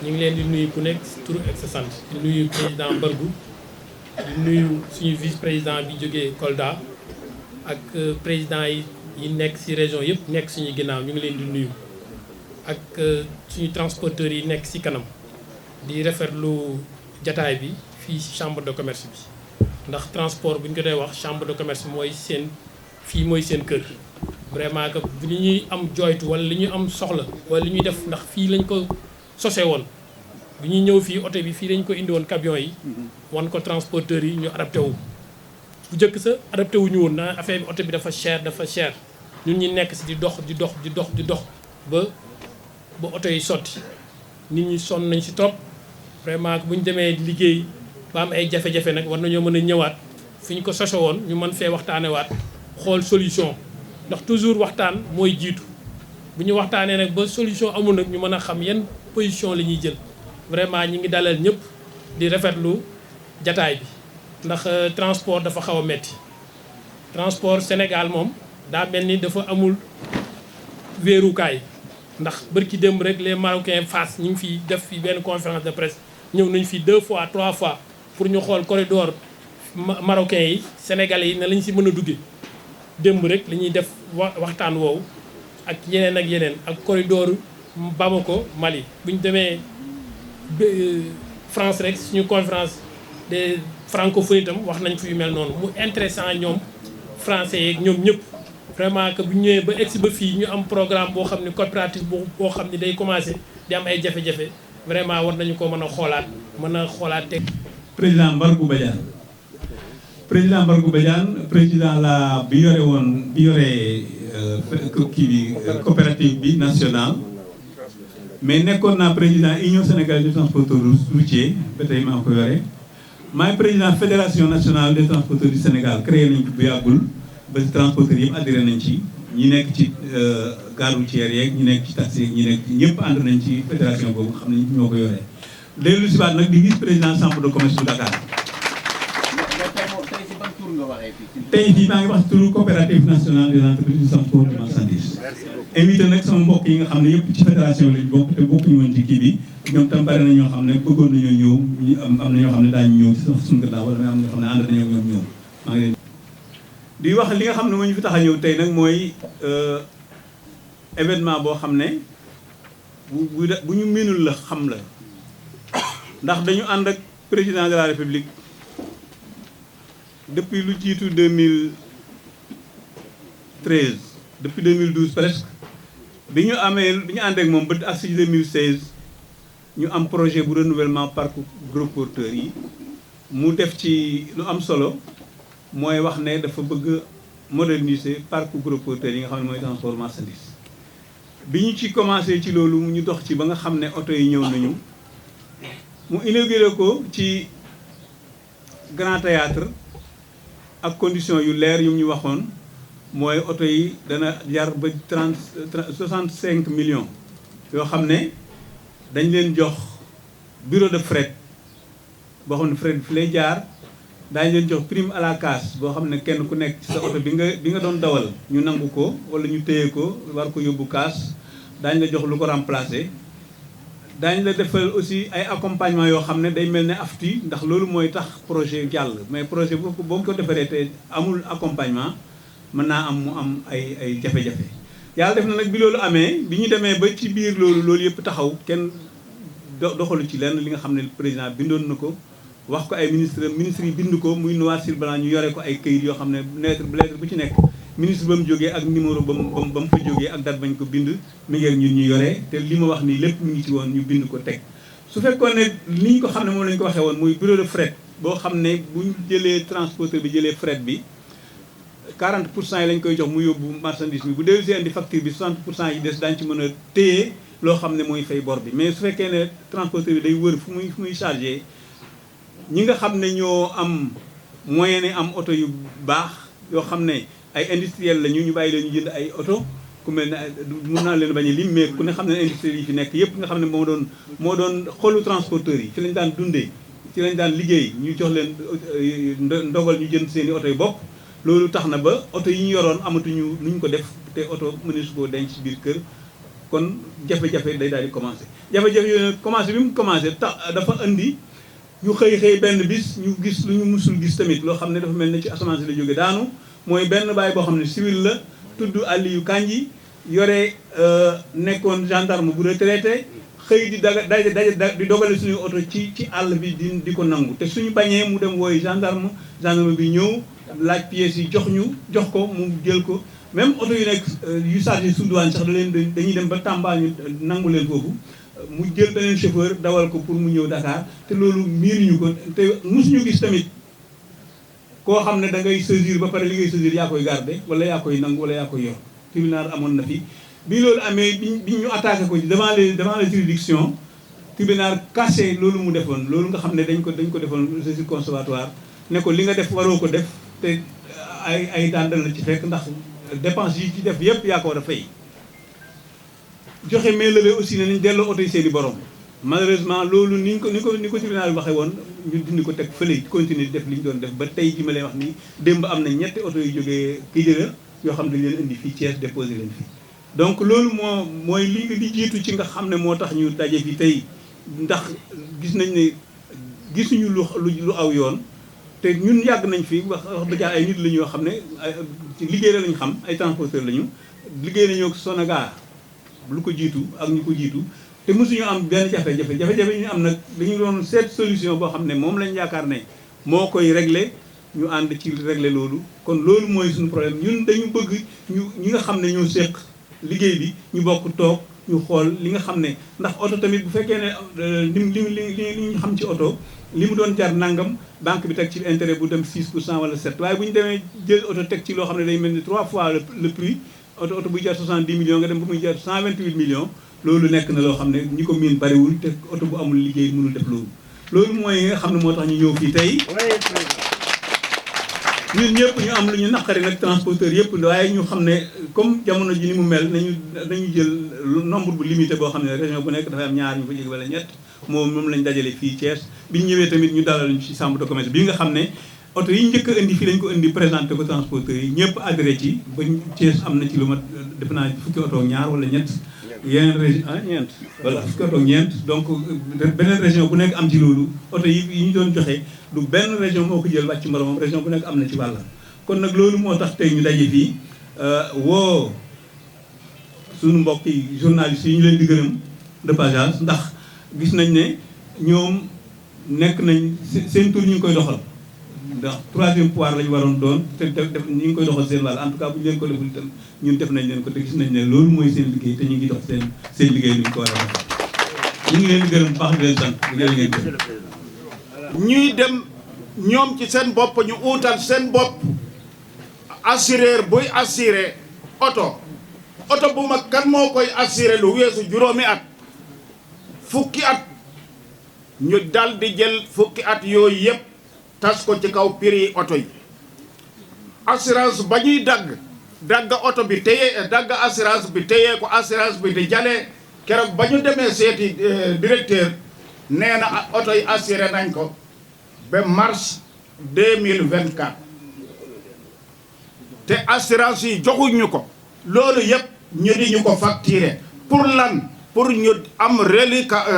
ñu ngi leen di nuyu ku nekk tur ak sa sant di nuyu président Mbargou di nuyu suñu vice président bi jógee Kolda ak président yi nekk ci région yëpp nekk suñu ginnaaw ñu ngi leen di nuyu ak suñu transporteurs yi nekk ci kanam di rafetlu jataay bi fii ci chambre de commerce bi ndax transport bu ñu ko dee wax chambre de commerce mooy seen fii mooy seen kër vraiment que li ñuy am jooytu wala li ñuy am soxla wala li ñuy def ndax fii lañ ko sose woon bi ñuy ñëw fii oto bi fii lañ ko indi woon camion yi wan ko transporteurs yi ñu adapté wu bu njëkk sa adapté wu ñu woon na affaire bi oto bi dafa cher ñun ñi nekk si di dox ba oto yi sotti nit ñi sonn nañ si trop vraiment bu ñu demee liggéey ba am ay jafe-jafe nag war nañoo mën a ñëwaat fi ñu ko sose woon ñu mën fee waxtaanewaat xool solution ndax toujours waxtaan mooy jiitu bu ñu waxtaanee nag ba solution amul nag ñu mën a xam yan position la ñuy jël vraiment ñi ngi dalal ñëpp di rafetlu jataay bi ndax transport dafa xaw a metti transport Sénégal moom daa mel ni dafa amul wéerukaay ndax bërki démb rek les Marocains Fass ñu ngi fi def fi benn conférence de presse ñëw nañu fi 2 fois 3 fois pour ñu xool corridor marocain yi sénégalais yi ne lañ si mën a duggee démb rek li ñuy def waxtaan woowu ak yeneen ak corridor Bamako Mali bu ñu demee France rek suñu conférence des francophones itam wax nañ fi yu mel noonu mu intéressant ñoom français yeeg ñoom ñëpp vraiment que bu ñu ñëwee ba egsi ba fii ñu am programme boo xam ne coopérative boo xam ne day commencé di am ay jafe-jafe vraiment war nañu ko mën a xoolaat teg. président Mbargou Badiane président la bi yore coopérative bi nationale mais nekkoon naa président union sénégalaise des transporteurs routiers ba tey maa ko yore maay président fédération nationale des transporteurs du Sénégal créé nañ ko bu yàggul ba ci transporteurs yëpp adhéré nañ ci ñi nekk ci gare routière yeeg ñi nekk ci taxi yeeg ñi nekk ñëpp ànd nañ ci fédération boobu xam ne ñoo ko yore léegi si baat nag di vice président chambre de commerce bu Dakar. tey fii maa ngi wax turu coopérative nationale des entreprises du transport de marchandises. invité nag sama mbokk yi nga xam ne yëpp ci fédération lañ bokk te bokkuñu woon ci kii bi ñoom tam bari na ñoo xam ne bëggoon nañoo ñëw ñu am na ñoo xam ne daañu ñëw ci suñu gannaaw wala am na ñoo xam ne ànd nañoo ñoom ñëw maa ngi leen di wax li nga xam ne moo ñu fi tax a ñëw tey nag mooy événement boo xam ne bu ñu miinul la xam la ndax dañu ànd ak président de la république depuis lu jiitu 2013 depuis 2012 presque bi ñu ànd ak moom ba ak si 2016 ñu am projet bu renouvellement parc gros porteurs yi mu def ci lu am solo mooy wax ne dafa bëgg moderniser parc gros porteurs yi nga xam ne mooy transport marchandise bi ñu ci commencé ci loolu ñu dox ci ba nga xam ne oto yi ñëw nañu mu inauguré ko ci Grand Théâtre ak condition yu leer yu ñu waxoon mooy oto yi dana jar ba 65 millions yoo xam ne dañ leen jox bureau de fret boo xam ne fret bi fi lay jaar daañu leen jox prime à la casse boo xam ne kenn ku nekk ci sa oto bi nga doon dawal ñu nangu ko wala ñu téye ko war ko yóbbu casse daañu la jox lu ko remplacer. daañu la defal aussi ay accompagnement yoo xam ne day mel ne afti ndax loolu mooy tax projet jàll mais projet boo ko defaree te amul accompagnement mën naa am mu am ay jafe-jafe. yàlla def na nag bi loolu amee bi ñu demee ba ci biir loolu yëpp taxaw kenn doxalu ci lenn li nga xam ne président bindoon na ko wax ko ay ministre yi bind ko muy noir sur blanc ñu yore ko ay këyit yoo xam ne lettre bu ci nekk ministre ba mu jógee ak numéro ba mu fa jógee ak date bañ ko bind mi ngi ak ñun ñu yore te li ma wax nii lépp mi ngi ci woon ñu bind ko teg su fekkoon ne ni ñu ko xam ne moom la ñu ko waxee woon muy bureau de fret boo xam ne bu ñu jëlee transporteur bi jëlee fret bi 40% yi lañ koy jox mu yóbbu marchandise bi bu dee see indi facture bi 60% yi des daañu ci mën a téye loo xam ne mooy fay bor bi mais su fekkee ne transporteur bi day wër fu muy chargé ñi nga xam ne ñoo am moyen ne am oto yu baax yoo xam ne ay industriel la ñu bàyyi leen ñu jënd ay oto ku mel ne mun naa leen bañ a lim mais ku ne xam ne industriel yi fi nekk yëpp nga xam ne moo doon xolu transporteurs yi fi lañu daan dundee ci lañ daan liggéey ñu jox leen ndogal ñu jënd seen i oto yi bopp loolu tax na ba oto yi ñu yoroon amatuñu lu ñu ko def te oto mënees koo denc ci biir kër kon jafe-jafe day daal di commencé jafe-jafe yooyu nag commencé bi mu commencé tax dafa indi ñu xëy benn bis ñu gis lu ñu musul gis tamit loo xam ne dafa mel ne ci asamaan si la jóge daanu mooy benn baay boo xam ne civil la tudd Aliou Kandji yore nekkoon gendarme bu retraité xëy di di dogale suñu oto ci àll bi di ko nangu te suñu bañee mu dem wooyu gendarme bi ñëw laaj pièces yi jox ko mu jël ko même oto yu nekk yu chargé Soundiouane sax dañuy dem ba Tamba ñu nangu leen foofu mu jël beneen chauffeur dawal ko pour mu ñëw Dakar te loolu miiruñu ko te mosuñu gis tamit koo xam ne da ngay saisir ba pare li ngay saisir yaa koy garder wala yaa koy nangu wala yaa koy yor tribunal amoon na fi bi loolu amee bi ñu attaqué ko devant les juridictions tribunal cassé loolu mu defoon loolu nga xam ne dañ ko defoon saisir conservatoire ne ko li nga def waroo ko def te ay daan la ci fekk ndax dépense yi ci def yëpp yaa ko war a fay joxe main levée aussi ne nañ delloo oto yi seeni borom malheureusement loolu ni ko tribunal bi waxee woon ñu dindi ko teg fële continuer def li ñu doon def ba tey ji ma lay wax nii démb am na ñetti oto yu jógee Kidira yoo xam ne dañ leen indi fii Thiès déposé leen fii donc loolu mooy li jiitu ci nga xam ne moo tax ñu daje fi tey ndax gis nañ ne gisuñu lu aw yoon te ñun yàgg nañ fi wax dëgg ay nit la ñu yoo xam ne liggéey la lañ xam ay transporteur la ñu liggéey nañoo Sonaga lu ko jiitu ak ñu ko jiitu te mosuñu am benn jafe-jafe yi ñu am nag dañu doon seet solution boo xam ne moom lañ yaakaar ne moo koy régler ñu ànd ci régler loolu kon loolu mooy suñu problème ñun dañu bëgg ñi nga xam ne ñoo séq liggéey bi ñu bokk toog ñu xool li nga xam ne ndax oto tamit bu fekkee ne li ñu xam ci oto li mu doon jar nangam banque bi teg ci intérêt bu dem 6% wala 7 waaye bu ñu demee jël oto teg ci loo xam ne day mel ni 3 fois le prix oto buy jar 70 millions nga dem ba muy jar 128 millions loolu nekk na loo xam ne ñi ko miin bariwul te oto bu amul liggéey mënul def loolu mooy nga xam ne moo tax ñu ñëw fii tey ñun ñëpp ñu am lu ñu naqari nag transporteur yëpp waaye ñu xam ne comme jamono ji ni mu mel nañu jël nombre bu limité boo xam ne région bu nekk dafay am ñaar ñu fa jóge wala ñett moom lañ dajale fii Thiès bi ñu ñëwee tamit ñu dalal ñu ci chambre de commerce bi nga xam ne oto yi njëkk a indi fii lañ ko indi présenté ko transporteurs yi ñëpp adhéré ci ba Thiès am na ci lu mat def naa fukki oto ñaar wala ñett yeneen région ñeent voilà fukki oto ñeent donc beneen région bu nekk am ci loolu oto yi ñu doon joxe du benn région moo ko jël wàcc moromam région bu nekk am na ci wàlla kon nag loolu moo tax tey ñu daje fii woo suñu mbokk yi journalistes yi ñu leen di gërëm de passage ndax gis nañ ne ñoom nekk nañ seen tour ñu ngi koy doxal ndax troisième pouvoir la ñu waroon doon te def ñu ngi koy doxal seen wàll en tout cas bu ñu leen ko deful itam ñun def nañ leen ko te gis nañ ne loolu mooy seen liggéey te ñu ngi dox seen liggéey ni ñu ko war a def ñu ngi leen di gërëm bu baax di leen sant di leen ngeen ñuy dem ñoom ci seen bopp ñu uutal seen bopp assureur buy assuré oto bu mag kan moo koy assuré lu weesu juróomi at fukki at ñu dal di jël fukki at yooyu yëpp tas ko ci kaw prix oto yi assurance ba ñuy dagg oto bi téye dagg assurance bi téyee ko assurance bi di jalee keroog ba ñu demee seeti directeur nee na oto yi assuré nañ ko ba mars 2024 te assurance yi joxuñu ko loolu yëpp ñu di ñu ko facturé pour lan pour ñu am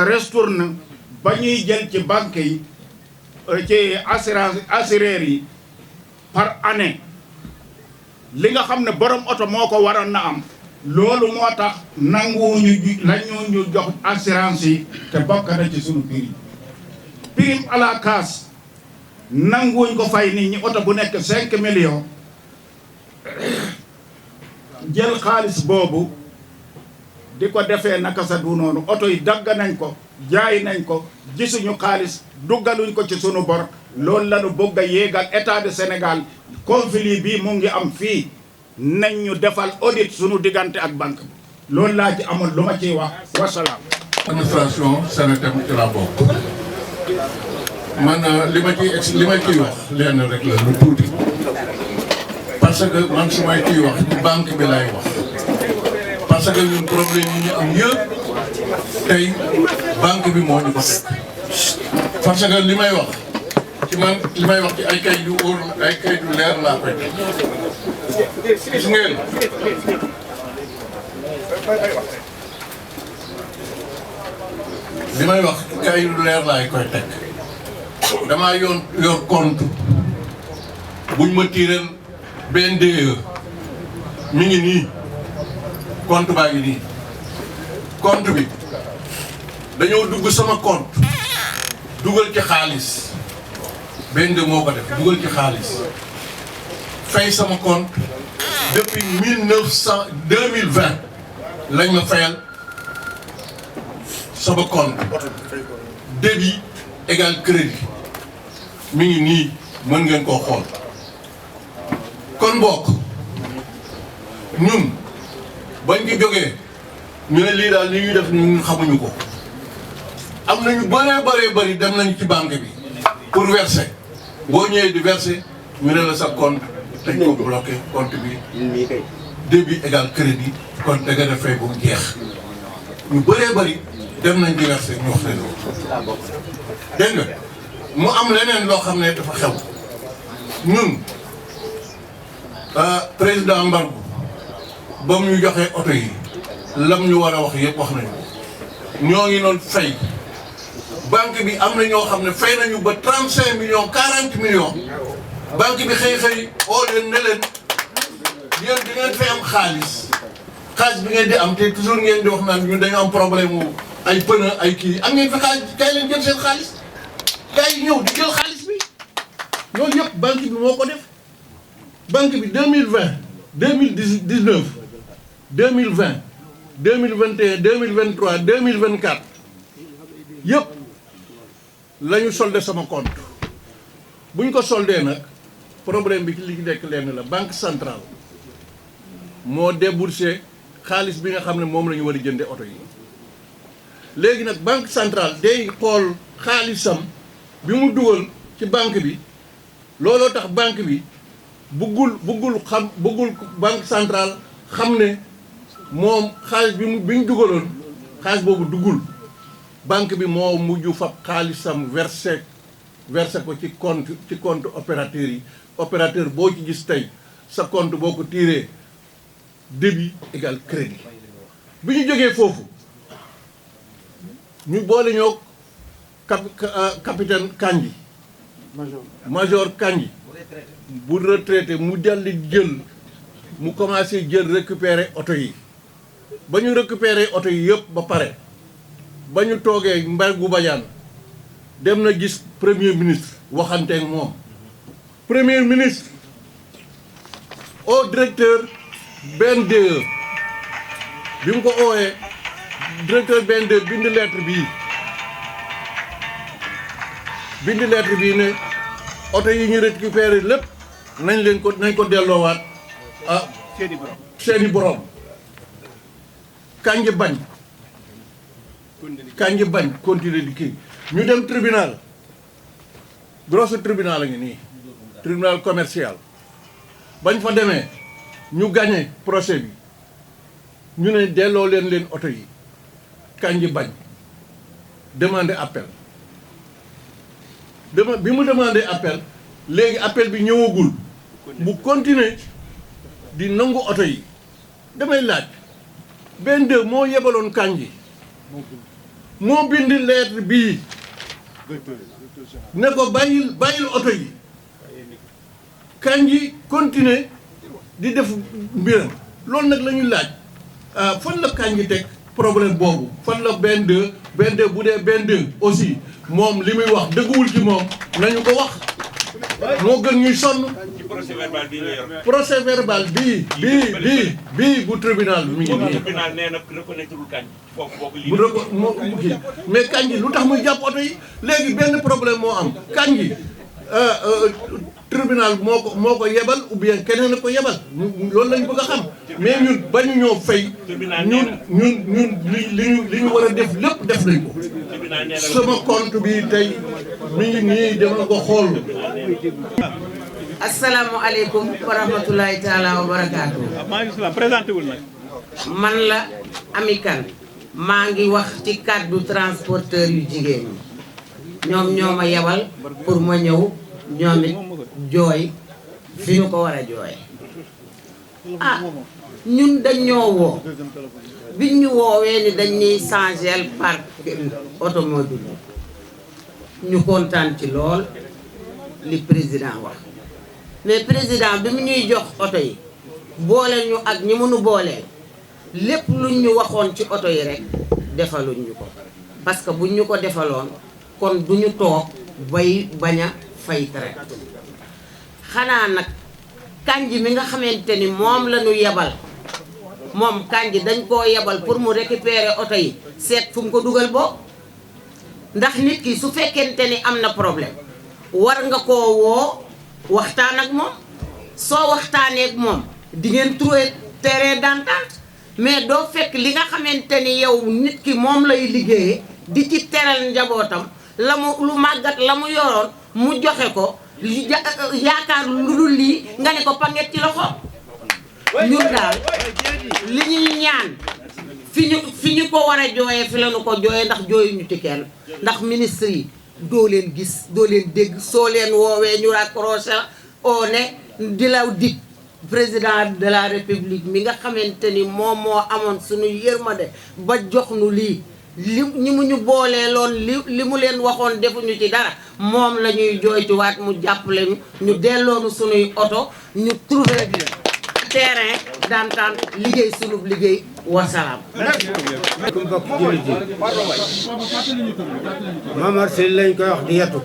restourne ba ñuy jël ci banque yi ci assureurs yi par année li nga xam ne borom oto moo ko waroon na am loolu moo tax nanguwuñu ñu jox assurance yi te bokk na ci sunu prime à la casse nanguwuñ ko fay nit ñi oto bu nekk 5 millions jël xaalis boobu di ko defee naka sa du noonu oto yi dagg nañ ko jaay nañ ko gisuñu xaalis duggaluñ ko ci sunu bor loolu lañu bëgg a yéegal état de Sénégal conflit bii mu ngi am fii nañ ñu defal audit sunu diggante ak banque bi loolu laa ci amoon lu ma ciy wax wasalaam. administration Sénégal ci la bokk man li ma ciy wax lenn rek la lu tuuti parce que man su may ciy wax ci banque bi lay wax parce que ñun problème yi ñu am yëpp tey banque bi moo ñu ko teg parce que li may wax ci man li may wax ci ay kayit yu wóor ay kayit yu leer laa koy teg gis ngeen li may wax kayit yu leer laay koy teg damaa yor compte buñ ma tiireen BNDE mi ngi nii compte baa ngi nii compte bi dañoo dugg sama compte dugal ci xaalis BNDE moo ko def dugal ci xaalis fay sama compte depuis 2020 lañ ma fayal sama compte débit égal crédit mi ngi nii mën ngeen koo xool kon mbokk ñun bañ ci jógee ñu ne lii daal li ñuy def ñun xamuñu ko am nañu bëree bëri dem nañu ci banque bi pour verser boo ñëwee di verser ñu ne la sa compte dañ ko bloqué compte bi débit égal crédit compte da nga def fay bu mu jeex ñu bëree bëri dem nañ di verser ñu wax leen loolu dégg nga mu am leneen loo xam ne dafa xew ñun président Mbargou ba mu ñu joxee oto yi lam ñu war a wax yëpp wax nañu ñoo ngi noonu fay banque bi am na ñoo xam ne fay nañu ba 35 millions 40 millions banque bi xëy oo leen ne leen yéen di ngeen fay am xaalis bi ngeen di am te toujours ngeen di wax naan ñun dañu am problème mu ay pneu ay kii am ngeen fa xaalis kay leen jël seen xaalis kay ñëw di jël xaalis bi loolu yëpp banque bi moo ko def banque bi 2020 2019 2020 2021 2023 2024 yëpp la ñu soldé sama compte bu ñu ko soldé nag problème bi li nekk lenn la banque centrale moo déboursé xaalis bi nga xam ne moom la ñu war a jënde oto yi léegi nag banque centrale day xool xaalisam bi mu dugal ci banque bi looloo tax banque bi bëggul banque centrale xam ne moom xaalis bi ñu dugaloon xaalis boobu duggul banque bi moo mujj fab xaalisam versé ko ci compte opérateur yi opérateur boo ci gis tey sa compte boo ko tiré débit égal crédit bi ñu jógee foofu ñu boole ñoo capitaine Kandji major Kandji bu retraité mu daldi mu commencé récupérer oto yi ba ñu récupérer oto yi yëpp ba pare ba ñu toogee Mbargou Badiane dem na gis premier ministre waxanteeg moom premier ministre au directeur BNDE bi mu ko oowee directeur BNDE bind lettre bii ne oto yi ñu récupéré lépp nañ ko delloowaat seeni borom Kandji bañ continuer di kii ñu dem tribunal gros tribunal a ngi nii tribunal commercial bañ fa demee ñu gagné procès bi ñu ne delloo leen oto yi Kandji bañ demandé appel bi mu demandé appel léegi appel bi ñëwagul bu continuer di nangu oto yi damay laaj BNDE moo yebaloon Kandji moo bind lettre bii ne ko bàyyil oto yi Kandji continuer di def mbiram loolu nag la ñuy laaj fan la Kandji teg problème boobu fan la BNDE bu dee BNDE aussi moom li muy wax dëgguwul ci moom nañu ko wax moo gën ñuy sonn procès verbal bii bu tribunal bi mi ngi nii tribunal nee na reconnaître Kandji foofu kii mais Kandji lu tax muy jàpp oto yi léegi benn problème moo am Kandji tribunal moo ko yebal ou bien keneen a ko yebal loolu lañ bëgg a xam mais ñun bañu ñoo fay ñun li ñu war a def lépp def nañ ko sama compte bi tey mi ngi nii dama ko xool. asalaamaaleykum wa rahmatulahi taala wa barakaatu. présenté wul nag. man la Ami Kane maa ngi wax ci kàddu transporteur yu jigéen ñi ñoom ñoo ma yebal pour ma ñëw ñoom it jooy fi ñu ko war a jooy ah ñun dañ ñoo woo biñ ñu woowee ni dañ ñuy changer parc automobile ñu kontaan ci lool li président wax mais président bi mu ñuy jox oto yi boole ñu ak ñi mënu booleel lépp luñ ñu waxoon ci oto yi rek defaluñ ñu ko parce que buñ ñu ko defaloon kon duñu toog bay bañ a fay traite xanaa nag Kandji mi nga xamante ni moom la ñu yebal moom Kandji dañ koo yebal pour mu récupérer oto yi seet fu mu ko dugal boo ndax nit ki su fekkente ni am na problème war nga koo woo waxtaan ak moom soo waxtaanee ak moom di ngeen trouver terrain d'entente mais doo fekk li nga xamante ni yow nit ki moom lay liggéeyee di ci teral njabootam la mu lu màggat la mu yoroon mu joxe ko yaakaar lu dul lii nga ne ko panget ci loxo ñun daal li ñuy ñaan fi ñu ko war a jooyee fi la ñu ko jooyee ndax jooyu ñu ci kenn ndax ministre yi doo leen gis doo leen dégg soo leen woowee ñu raccroché oo ne di la dig président de la république mi nga xamante ni moom moo amoon suñu yërmande ba jox nu lii ñi mu ñu boolee loon li mu leen waxoon defuñu ci dara moom la ñuy jooytuwaat mu jàppale ñu delloonu suñuy oto ñu trouver terrain d'entente liggéey sunub liggéey wasalaam. ku mbokk jullit yi Momar Syll lañ koy wax di yettu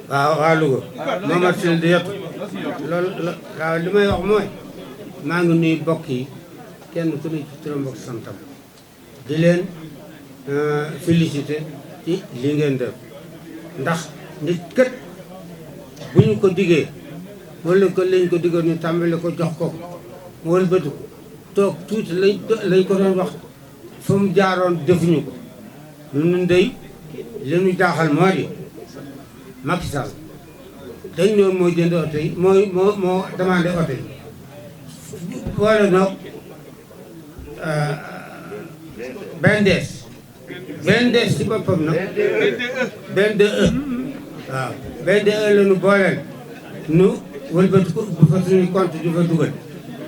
waa Louga Momar Syll di yettu loolu waaw li may wax mooy maa ngi nuyu mbokk yi kenn ku ne ci turam mbokk santam di leen félicité ci li ngeen def ndax nit kët bu ñu ko diggee wala ko lañ ko diggoon ñu tàmbali ko jox ko mu wëlbatu ko toog tuuti lañ ko doon wax fa mu jaaroon defuñu ko ñun ndey li ñu jaaxal moo di Macky Sall dañ ñoon moo jënd oto yi moo demandé oto yi boole noog BNDES ci boppam nag BNDE waaw BNDE la ñu booleel nu wëlbati ko du fa suñuy compte du fa dugal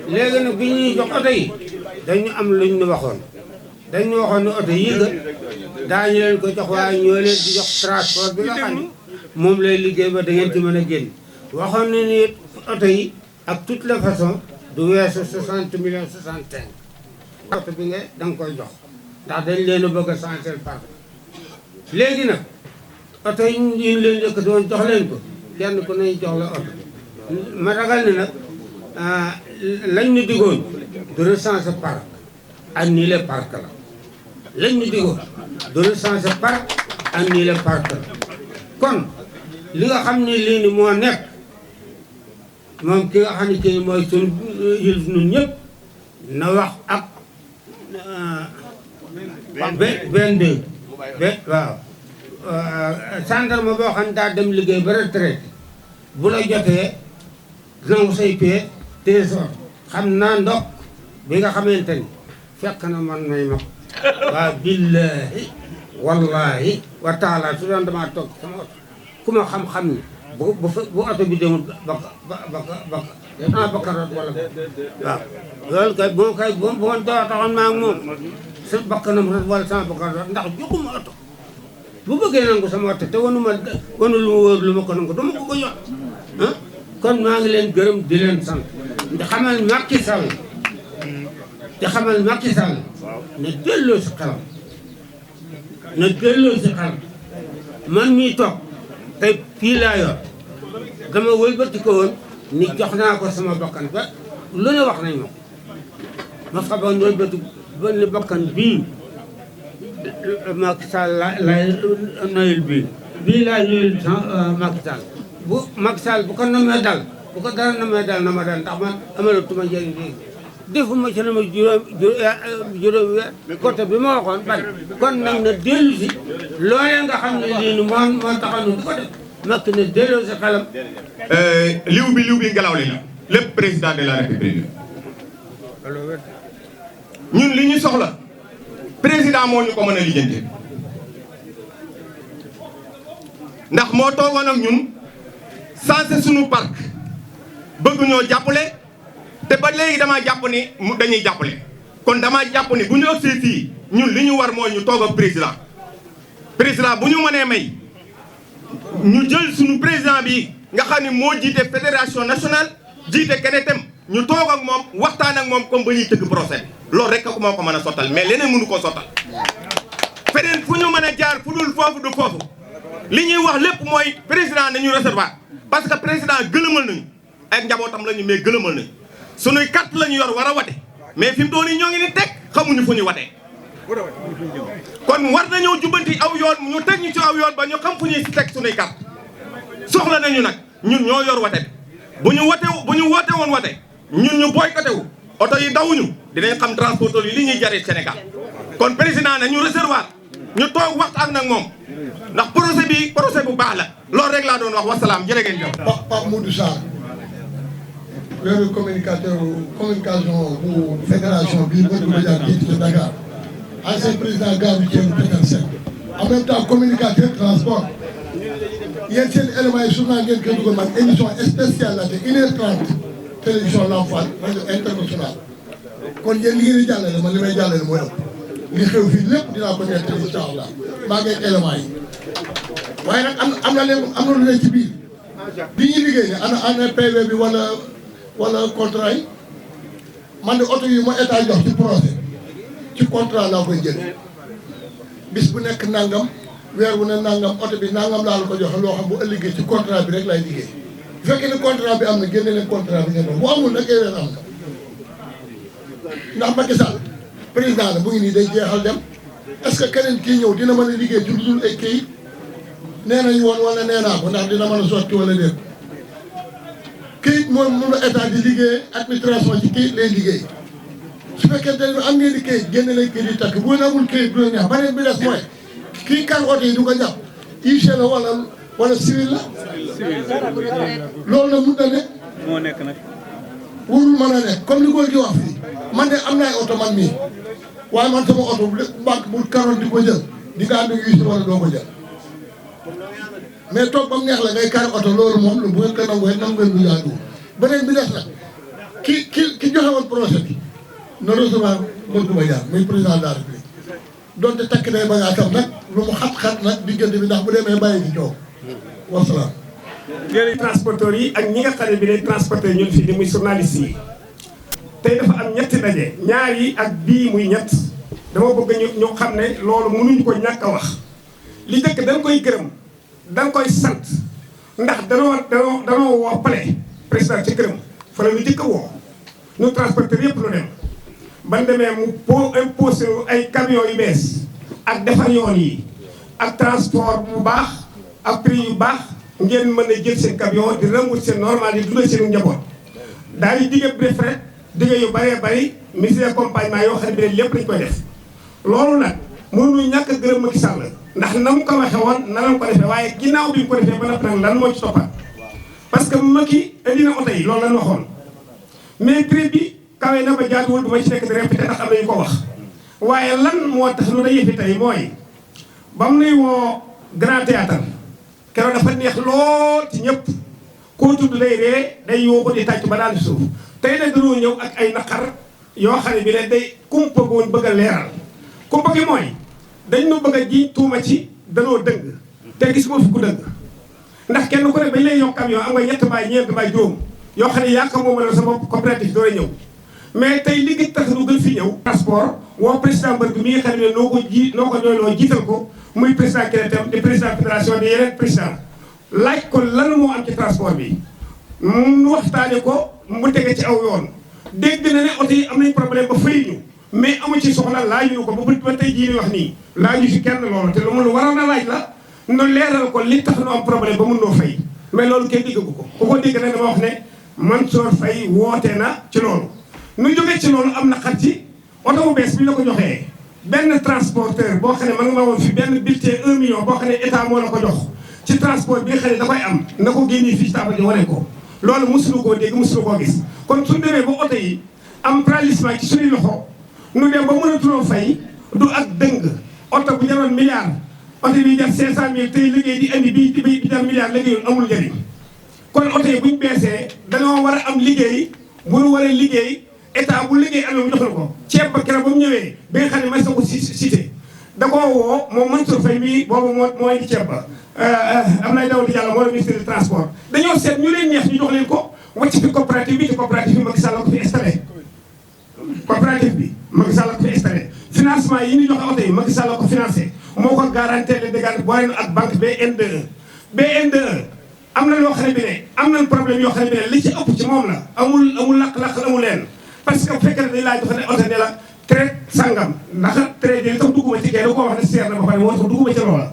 léegi nag bi ñuy jox oto yi dañu am luñ ñu waxoon dañu waxoon ne oto yi nga daañu leen ko jox waaye ñoo leen di jox transport bi nga xam ne moom lay liggéey ba da ngeen ci mën a génn waxoon ne ni oto yi ak toutes les façons du weesu 60 millions 65 oto bi nga da nga koy jox ndax dañ leen a bëgg a changer par léegi nag oto yi ñu leen njëkk doon jox leen ko kenn ku ne jox la oto ma ragal ne nag lañ ñu digoon du recenser parc annulé parc la lañ ñu digoon du recenser parc annulé parc la kon li nga xam ne lii ni moo nekk moom ki nga xam ne kii mooy suñu yilif ñun ñëpp na wax ak benn waaw gendarme boo xam ne daa dem liggéey ba retraité bu la jotee nangu say pied trésor xam naa ndox bi nga xamante ni fekk na man may mag waaw billahi wallahi wa taala su doon damaa toog sama oto ku ma xam-xam ni bu oto bi demul bakkaroot wala waaw loolu kay bu ma taxoon maa ngi moom sa bakkanam rot wala sama bakkaroot ndax joxuma oto bu bëggee nangu sama oto te wanu lu ma wóor lu ma ko nangu dama ko jot ah kon maa ngi leen gërëm di leen sant di xamal Macky Sall na delloo si xelam man mii toog tey fii laa yor dama wëlbati ko woon ni jox naa ko sama bakkan ba lu ne wax nañ ma faboon wëlbati ba ni bakkan bii Macky Sall lay noyul bii laa noyul Macky Sall bu Macky Sall bu ko namee dal bu ko dara namee dal na ma dal ndax man amalatuma njëriñ léegi defuma ci na ma juróom weer côté bi ma waxoon bari kon nag na dellu si loolee nga xam ne lii ni moo taxaw nu di ko def Macky na dellu si xelam liw bi ngelaw li la lépp président de la république ñun li ñu soxla président moo ñu ko mën a lijjante ndax moo toogoon ak ñun sensé suñu parc bëgg ñoo jàppale te ba léegi damaa jàpp ni dañuy jàppale kon damaa jàpp ni bu ñu ëgsee fii ñun li ñu war mooy ñu toog ak président bu ñu mënee may ñu jël suñu président bi nga xam ni moo jiite fédération nationale jiite Kenetem ñu toog ak moom waxtaan ak moom comme ba ñuy tëgg procès loolu rek ko moo ko mën a sottal mais leneen mënu koo sottal feneen fu ñu mën a jaar fu dul foofu du foofu li ñuy wax lépp mooy président nañu recevoir parce que président gëlëmal nañu ak njabootam lañu mais gëlëmal nañu sunuy carte la ñu yor war a wate mais fi mu doon ñoo ngi ni teg xamuñu fu ñu watee kon war nañoo jubbanti aw yoon ñu teg ñu ci aw yoon ba ñu xam fu ñuy teg sunuy carte soxla nañu nag ñun ñoo yor wate bi bu ñu woote woon wate ñun ñu boycotté wu oto yi dawuñu dinañ xam transporteur yi li ñuy jaree Sénégal kon président nañu recevoir ñu toog waxtaan nag moom ndax projet bu baax la loolu rek laa doon wax wasalaam jërë ngeen jëf. Pape Modou Sarr le communication bu fédération bii Modou Badiane bii de Dakar ancien président gare routière bu Petersen en même temps communicateur transport yéen seen éléments yi journal ngeen koy dugal man émission spéciale la te 1h30 télévision Lamfal rajo international kon yéen li ngeen di jàllale man li may jàllale mooy ëpp li xew fii lépp dinaa ko nettali incha allah maa ngi éléments yi waaye nag am na lu ne ci biir bi ñuy liggéey ne ana PV bi wala contrat yi man de oto yi ma état jox ci projet ci contrat laa koy jël bis bu nekk nangam weer wu ne nangam oto bi nangam laa la ko joxe loo xam bu ëllëgee ci contrat bi rek lay liggéey bu fekkee ne contrat bi am na génne leen contrat bi ngeen doon bu amul nag erreur am na ndax Macky Sall président la mu ngi nii day jeexal dem est-ce que keneen kii ñëw dina mën a liggéey ci lu dul ay këyit nee nañu woon wala nee naa ko ndax dina mën a sotti wala déet këyit moom mun la état di liggéey administration ci këyit lay liggéey su fekkee ne am ngeen di këyit génne leen këyit yi takk bu ngeen amul këyit du la neex beneen bi des mooy kii kan oto yi du ko jàpp IG la wala civil la loolu nag mun na ne moo nekk nag warul mën a nekk comme li góor gi wax fii man de am na ay oto man mii waaye man sama oto banque bu karoon di ko jël di nga ànd ak huissier wala doo ko jël mais toog ba mu neex la ngay kar oto loolu moom lu bu ngeen ko nangoo nangu ngeen du yaatu beneen bi des nag ki joxe woon projet bi na recevoir Modou Badiane muy président de la République donte takk day bagaatam nag lu mu xat-xat nag diggante bi ndax bu demee bàyyi ci coow wasalaam. léegi transporteurs yi ak ñi nga xam ne bi day transporter ñun fii di muy journaliste yi tey dafa am ñetti daje ñaar yi ak bii muy ñett dama bëgg ñu xam ne loolu mënuñu ko ñàkk a wax li njëkk dañ koy gërëm dañ koy sant ndax danoo woo pale président ci gërëm fa la ñu njëkk a woo ñu transporteurs yëpp lu dem ban demee mu imposé ay camions yu bees ak defar yoon yi ak transport bu baax ak prix yu baax ngeen mën a jël seen camion di rembourser normal yi dundal seen njaboot daal di digge fret digge yu bëree bëri mise accompagnement yoo xam ne bi ne lépp lañ koy def loolu nag mënuñu ñàkk a gërëm Macky Sall ndax na mu ko waxe woon na la ko defee waaye ginnaaw bi mu ko defee ba noppi nag lan moo ci toppaat parce que Macky indi na oto yi loolu lañ waxoon mais prix bi kawe na ba jaatuwul du ma ci nekk di répété ndax am nañu ko wax waaye lan moo tax lu day yëfi tey mooy ba mu nuy woo Grand Théâtre keroog dafa neex lool ci ñëpp koo tudd lay ree day yoo ko di tàcc ba daal di suuf tey nag dañoo ñëw ak ay naqar yoo xam ne bi ne day kumpa goon bëgg a leeral kumpa gi mooy dañ nu bëgg a ji tuuma ci danoo dëng te gis moo fi ku dëng ndax kenn ku ne bañ lay yokk camion am nga ñett mbaay ñeent mbaay juróom yoo xam ne yaa ko moomal sa bopp coopérative doo ñëw mais tey li ngi tax nu gën fi ñëw transport woo président mbër mi nga xam ne noo ko ñooyloo jiital ko muy président Kenetem di président fédération di yeneen président laaj ko lan moo am ci transport bi mu waxtaane ko mu tege ci aw yoon dégg na ne oto yi am nañ problème ba fay ñu mais amu ci soxla laajuñu ko ba tey jii ni wax nii laaju ci kenn loolu te lu mu waroon a laaj la nu leeral ko li tax nu am problème ba mun noo fay mais loolu kenn déggagu ko ku ko dégg nag dama wax ne Mansour Faye woote na ci loolu nu jógee ci loolu am na xat ci oto bu bees bi la ko joxee benn transporteur boo xam ne ma nga ma woon fi benn bulletin 1 million boo xam ne état moo la ko jox ci transport bi nga xam ne da koy am na ko génnee fii ci table ji wane ko loolu mosuñu koo dégg mosuñu koo gis kon suñu demee ba oto yi am paralysement ci suñuy loxo nu dem ba mënatuloo fay du ak dëng oto bu jaroon milliard oto bi jar 500000 tey liggéey di indi bi jar milliard liggéeyul amul njëriñ kon oto yi buñ beesee dañoo war a am liggéey bu ñu war a liggéey état bu liggéey amee mu jox la ko ceeb ba keroog ba mu ñëwee ba nga xam ne mas na ko cité da koo woo moom Mansour Faye mii boobu moo indi ceeb ba Abdoulaye Daouda Diallo moo la ministre du transport dañoo seet ñu leen neex ñu jox leen ko wàcc fi coopérative bi te coopérative bi Macky Sall la ko fi installé coopérative bi Macky Sall la ko fi installé financement yi ñu joxe oto yi Macky Sall la ko financé moo ko garanté le dégâts boole na ak banque BNDE am na loo xam ne bi ne am nañ problème yoo xam ne bi ne li ci ëpp ci moom la amul lakk-lakk amul leen parce que bu fekkee ne dañ laa joxe ne oto ne la traite sangam ndax traite yi tax dugguma ci kee da ko wax ne seer na ba pare moo tax dugguma ci loola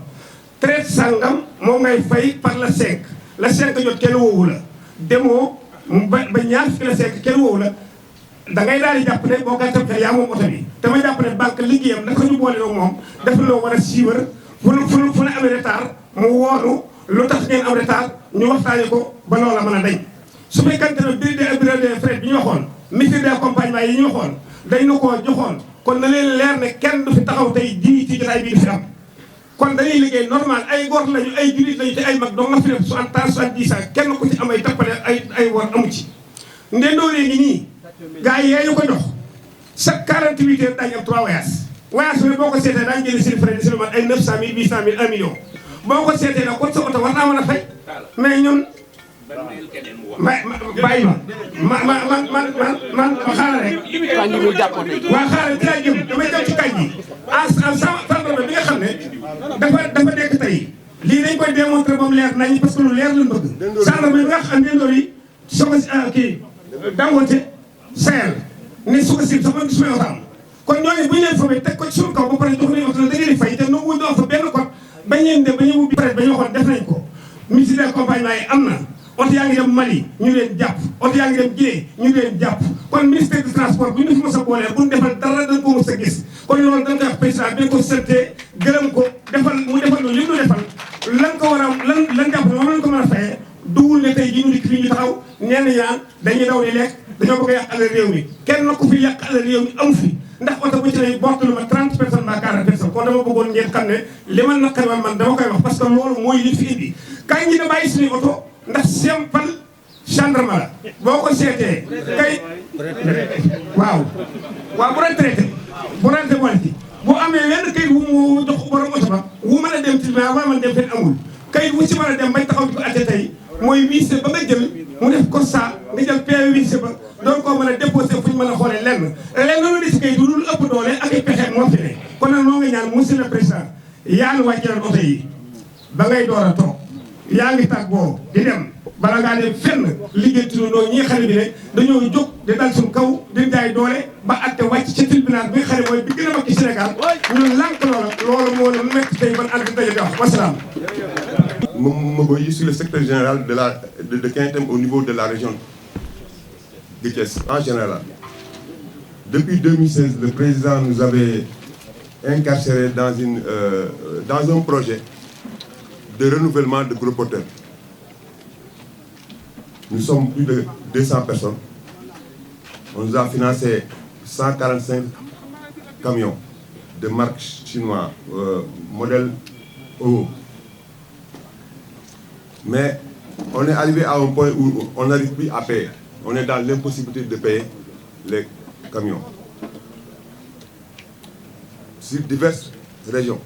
traite sangam moom ngay fay par la 5 la 5 jot kenn woowu la demoo ba ñaar fukki la 5 kenn woowu la da ngay daal di jàpp ne boo gàttal xel yaa moom oto bi te ma jàpp ne banque liggéeyam dafa ñu boole ak moom dafa loo war a siiwar fu nu amee retard mu woonu lu tax ngeen am retard ñu waxtaane ko ba loola mën a dañ su fekkante ne bureau de frais bi ñu waxoon ministre d'accompagnement yi ñu waxoon dañ na koo joxoon kon na leen leer ne kenn du fi taxaw tey jii ci jotaay bii di fi am kon dañuy liggéey normal ay góor lañu ay jullit lañu te ay mag doo nga fi def 60 ans 70 ans kenn ku ci am ay tappale ay wor amu ci ndendoolee ngi nii gars yi ñu ko jox chaque 48 heures daañu am 3 voyages bi boo ko seetee daañu jëlee seen frais de seulement ay 900000 800000 1 million boo ko seetee nag kon sa oto war naa mën a fay mais ñun bàyyi man xaaral rek waaw xaaral ci laa jëm damay jëm ci kañ ji gendarme bi nga xam ne dafa nekk tey lii dañ koy démontrer ba mu leer nañ parce que lu leer lañ bëgg gendarme bi nga xam ne ndoor yi soo ko kii Dangote Sahel ne su ko si sama gis may otaam kon ñooñu bu ñu leen fobee teg ko ci suñu kaw ba pare jox nañu oto la da ngeen di fay te nangu doo fa benn code bañ leen dem ba ñu ubbi pare ba ñu waxoon def nañ ko ministre d'accompagnement yi am na oto yaa ngi dem Mali ñu leen jàpp oto yaa ngi dem Guinée ñu leen jàpp kon ministère du transport bu ñu fi mos a boolee bu ñu defal dara dañ ko mos a gis kon loolu dañ koy wax président bi ko sante gërëm ko mu defal lu li ñu defal lan ko war a lan jàpp ne moom lañ ko mën a fayee duwul ne tey jii ñu dikk fii ñu taxaw ñenn ñaan dañuy daw di lekk dañoo bëgg a yàq alal réew mi kenn na ko fi yàq alal réew mi amu fi ndax oto bu ci lay bort lu ma 30 personnes ba 40 personnes kon dama bëggoon ngeen xam ne li ma naqari man dama koy wax parce que loolu mooy li fi indi kañ ñi da bàyyi suñuy oto ndax simple gendarme la boo ko seetee kay waaw bu retraité boole ci boo amee wenn kayit wu mu jox borom oto ba wu mën a dem tribunal wala mën a dem fenn amul kayit wu ci mën a dem bañ taxaw di ko atte tey mooy wiise ba nga jël mu def constat nga jël PV wiise ba doon koo mën a déposé fu ñu mën a xoolee lenn lu des kayit lu ëpp doole ak ay pexe moo fi ne kon nag noo nga ñaan monsieur le président yaa ngi wàcceeloon oto yi ba ngay door a toog yaa ngi tàggoo di dem bala ngaa dem fenn liggéey tunandoo ñi nga xam ne bi ne dañoo jóg di dal suñu kaw di jaay doole ba atte wàcc ci tribunal bi nga xam ne mooy bi gën a mag ci Sénégal ñun lànk loolu moo ne métti tey ban ànd daje di wax wasalaam. Je suis le secrétaire général de Kentem au niveau de la région de Thiès en général. Depuis 2016, le président nous avait incarcérés dans un projet de renouvellement de gros porteurs. Nous sommes plus de 200 personnes. On nous a financé 145 camions de marque chinoise, modèle O. Mais on est arrivé à un point où on n'arrive plus à payer. On est dans l'impossibilité de payer les camions. Sur diverses raisons.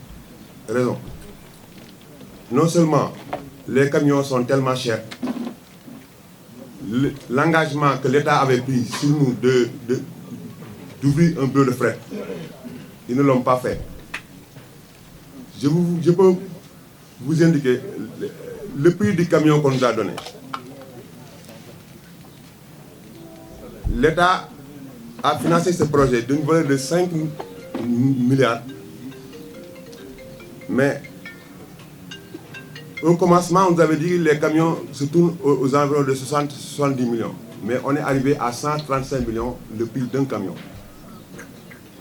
Non seulement les camions sont tellement chers, l'engagement que l'État avait pris sur nous d'ouvrir un bureau de fret, ils ne l'ont pas fait. Je peux vous indiquer le prix du camion qu'on nous a donné. L'État a financé ce projet d'une valeur de 5 milliards. Mais au commencement, on nous avait dit que les camions se tournent aux environs de 60-70 millions. Mais on est arrivé à 135 millions le prix d'un camion.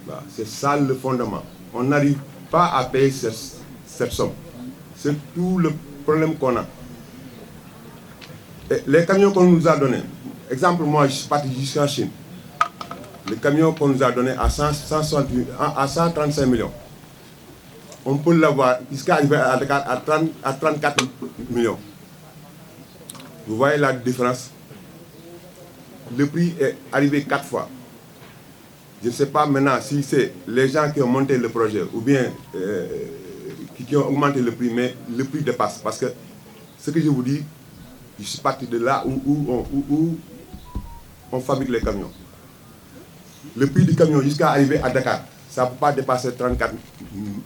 Voilà, c'est ça le fondement. On n'arrive pas à payer cette somme. C'est tout le problème qu'on a. Et les camions qu'on nous a donnés, exemple, moi je suis parti jusqu'en Chine. Les camions qu'on nous a donnés à 135 millions. on peut l'avoir jusqu'à arriver à Dakar à 34 millions. Vous voyez la différence? Le prix est arrivé 4 fois. Je ne sais pas maintenant si c'est les gens qui ont monté le projet ou bien qui ont augmenté le prix, mais le prix dépasse. Parce que ce que je vous dis, je suis parti de là où on fabrique les camions. Le prix du camion jusqu'à arriver à Dakar, ça ne peut pas dépasser 34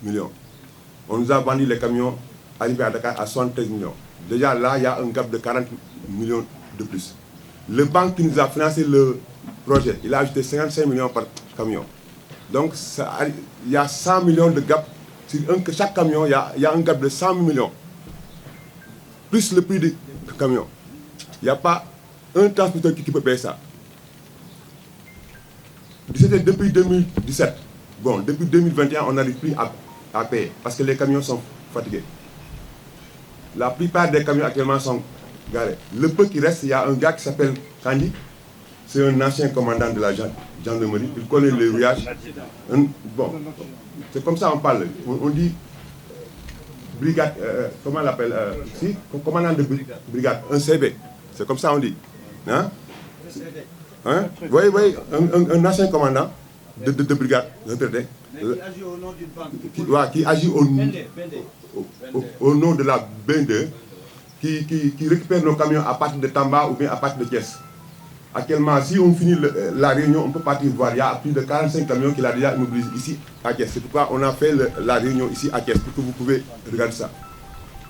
millions. On nous a vendu les camions arrivés à Dakar à 73 millions. Déjà là, il y a un gap de 40 millions de plus. Le banque qui nous a financé le projet, il a ajouté 55 millions par camion. Donc il y a 100 millions de gap. Sur chaque camion, il y a un gap de 100 millions. Plus le prix du camion. Il n'y a pas un transporteur qui peut payer ça. C'était depuis 2017. Bon, depuis 2021, on n'arrive plus à payer parce que les camions sont fatigués. La plupart des camions actuellement sont garés. Le peu qui reste, il y a un gars qui s'appelle Kandi. C'est un ancien commandant de la gendarmerie. Il connaît le rouillage. Bon, c'est comme ça on parle. On dit brigade, comment on l'appelle commandant de brigade, un CB. C'est comme ça on dit. Hein? Hein? Oui, un ancien commandant de brigade, retraité. Qui agit au nom de la BND, qui récupère nos camions à partir de Tamba ou bien à partir de Thiès. Actuellement, si on finit la réunion, on peut partir voir. Il y a plus de 45 camions qu'il a déjà immobilisés ici à Thiès. C'est pourquoi on a fait la réunion ici à Thiès, pour que vous pouvez regarder ça.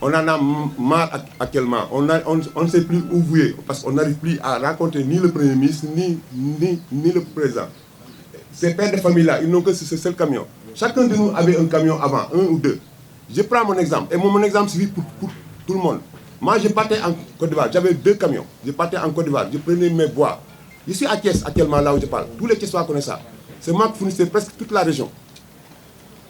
On en a marre actuellement. On ne sait plus où vouer, parce qu'on n'arrive plus à rencontrer ni le Premier ministre, ni le Président. Ces pères de famille-là, ils n'ont que ce seul camion. Chacun de nous avait un camion avant, un ou deux. Je prends mon exemple, et mon exemple suffit pour tout le monde. Moi, je partais en Côte d'Ivoire, j'avais 2 camions. Je partais en Côte d'Ivoire, je prenais mes bois. Je suis à Thiès actuellement, là où je parle. Tous les Thiessois connaissent ça. C'est moi qui fournissais presque toute la région.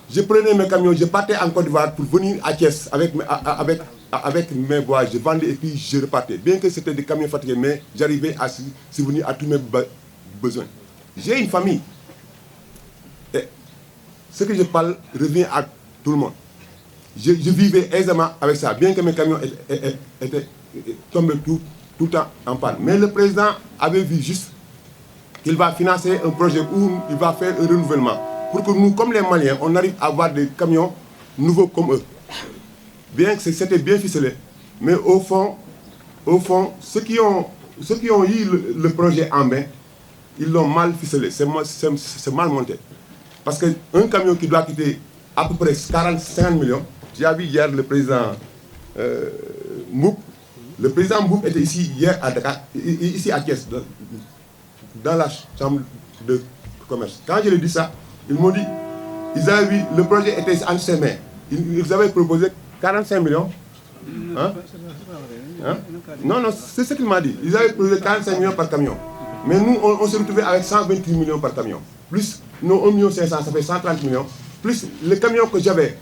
Je prenais mes camions, je partais en Côte d'Ivoire pour venir à Thiès avec mes bois. Je vendais et puis je repartais. Bien que c'était des camions fatigués, mais j'arrivais à subvenir à tous mes besoins. J'ai une famille. Et ce que je parle revient à tout le monde. Je vivais aisément avec ça, bien que mes camions étaient tombés tout le temps en panne. Mais le président avait vu juste qu'il va financer un projet où il va faire un renouvellement. Pour que nous, comme les Maliens, on arrive à avoir des camions nouveaux comme eux. Bien que c'était bien ficelé. Mais au fond, ceux qui ont eu le projet en main, ils l'ont mal ficelé. C'est mal monté. Parce qu'un camion qui doit coûter à peu près 50 millions, j'ai vu hier le président Mboup. Le président Mboup était ici hier à Dakar, ici à Thiès, dans la chambre de commerce. Quand je lui ai dit ça, ils m'ont dit, ils avaient vu, le projet était en ses mains. Ils avaient proposé 45 millions. Hein? Hein? Non, c'est ce qu'il m'a dit. Ils avaient proposé 45 millions par camion. Mais nous, on s'est retrouvés avec 128 millions par camion. Plus nos 1,5 million, ça fait 130 millions. Plus le camion que j'avais,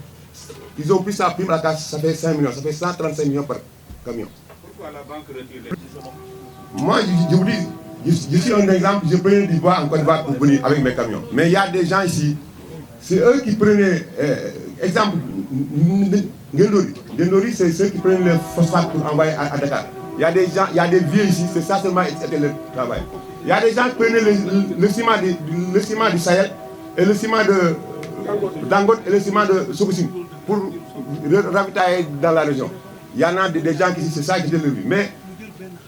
ils ont pris ça, prime à la casse, ça fait 5 millions, ça fait 135 millions par camion. Pourquoi la banque retire les... Moi, je vous dis, je suis un exemple, je prenais du bois en Côte d'Ivoire pour venir avec mes camions. Mais il y a des gens ici, c'est eux qui prenaient, exemple, Gendori, c'est ceux qui prenaient le phosphate pour envoyer à Dakar. Il y a des gens, il y a des vieux ici, c'est ça seulement c'était le travail. Il y a des gens qui prenaient le ciment du Sahel et le ciment de Dangote et le ciment de Sokosim pour ravitailler dans la région. Il y en a des gens qui c'est ça qui étaient le but. Mais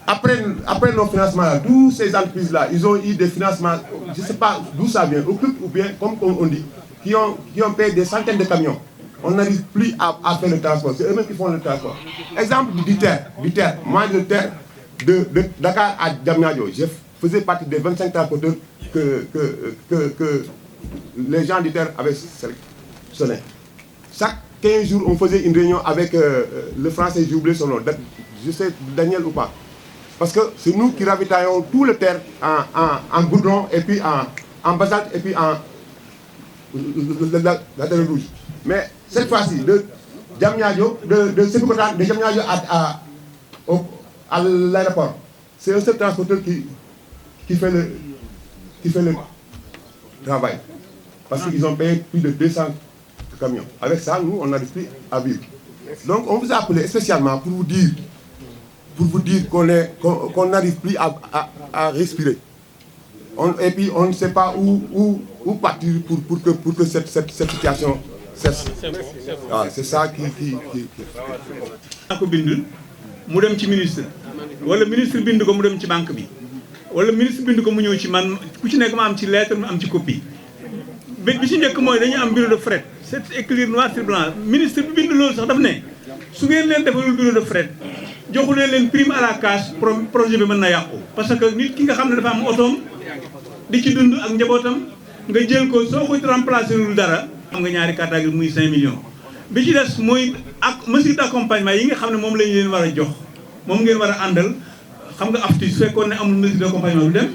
après nos financements, tous ces entreprises-là, ils ont eu des financements, je ne sais pas d'où ça vient, ou bien, comme on dit, qui ont payé des centaines de camions. On n'arrive plus à faire le transport, c'est eux-mêmes qui font le transport. Exemple du terre. Moi, le terre de Dakar à Diamniadio, je faisais partie des 25 transporteurs que les gens du terre avaient sélectionné. Chaque 15 jours, on faisait une réunion avec le français, j'ai oublié son nom, je sais Daniel ou pas. Parce que c'est nous qui ravitaillons tout le terre en goudron, et puis en basalte, et puis en la terre rouge. Mais cette fois-ci, de Diamniadio, de Sébikotane, de Diamniadio à l'aéroport, c'est un seul transporteur qui fait le travail. Parce qu'ils ont payé plus de 200 camions. Avec ça, nous, on n'arrive plus à vivre. Donc, on vous a appelé spécialement pour vous dire qu'on n'arrive plus à respirer. Et puis, on ne sait pas où partir pour que cette situation cesse. C'est ça qui... ko bindul mu dem ci ministre wala ministre bind ko mu dem ci banque bi wala ministre bind ko mu ñëw ci man ku ci nekk ma am ci lettre ma am ci copie bi ci njëkk mooy dañuy am bureau de fret c'est écrit noir sur blanc ministre bi bind loolu sax daf ne su ngeen leen defalul bureau de fret joxulee leen prime à la cash projet bi mën na yàqu parce que nit ki nga xam ne dafa am otoom di ci dund ak njabootam nga jël ko soo ko remplacer lul dara am nga ñaari carte grise muy 5 millions bi ci des mooy ak mesure d'accompagnement yi nga xam ne moom lañ leen war a jox moom ngeen war a àndal xam nga afti su fekkoon ne amul mesure d'accompagnement du dem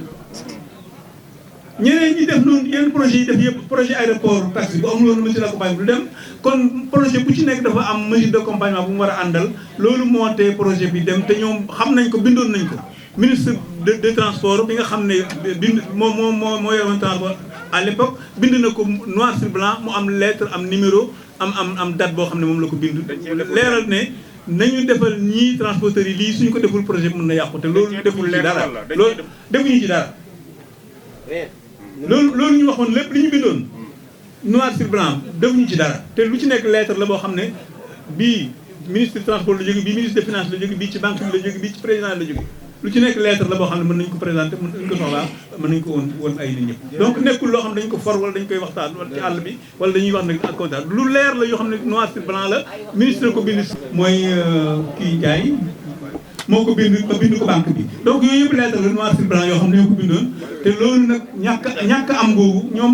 ñeneen ñi def noonu yenn projet yi def yëpp projet aéroport taxi bu amul woon mesure d'accompagnement du dem kon projet bu ci nekk dafa am mesure d'accompagnement bu mu war a àndal loolu moo tee projet bi dem te ñoom xam nañ ko bindoon nañ ko ministre de transport bi nga xam ne bind moo yoroon transport à l'époque bind na ko noir sur blanc mu am lettre am numéro am date boo xam ne moom la ko bind leeral ne nañu defal ñii transporteurs yi lii suñu ko deful projet bi mën na yàqu te loolu deful ci dara loolu defuñu ci dara loolu ñu waxoon lépp li ñu bindoon noir sur blanc defuñu ci dara te lu ci nekk lettre la boo xam ne bii ministre du transport la jóge bii ministre des finances la jóge bii ci banque bi la jóge bii ci président la jóge lu ci nekk lettre la boo xam ne mën nañu ko présenter mën nañu ko soxlaa mën nañu ko woon ay nit ñëpp donc nekkul loo xam ne dañu ko for wala dañu koy waxtaan wala ci àll bi wala dañuy wax nag ak contrat lu leer la yoo xam ne noir sur blanc la ministre ko bind mooy kii Ndiaye moo ko bind ba bind ko banque bi donc yooyu yëpp lettre la noir sur blanc yoo xam ne ñoo ko bindoon te loolu nag ñàkk am googu ñoom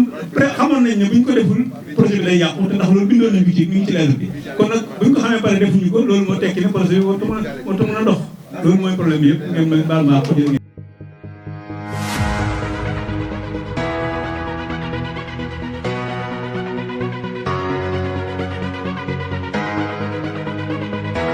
xamoon nañ ne bu ñu ko deful projet bi day yàqu te ndax loolu bindoon nañ ko ci mi ngi ci lettre bi kon nag bu ñu ko xamee pare defuñu ko loolu moo tekki ne projet bi warut a mën a dox loolu mooy problème bi yëpp ngeen baal maa ko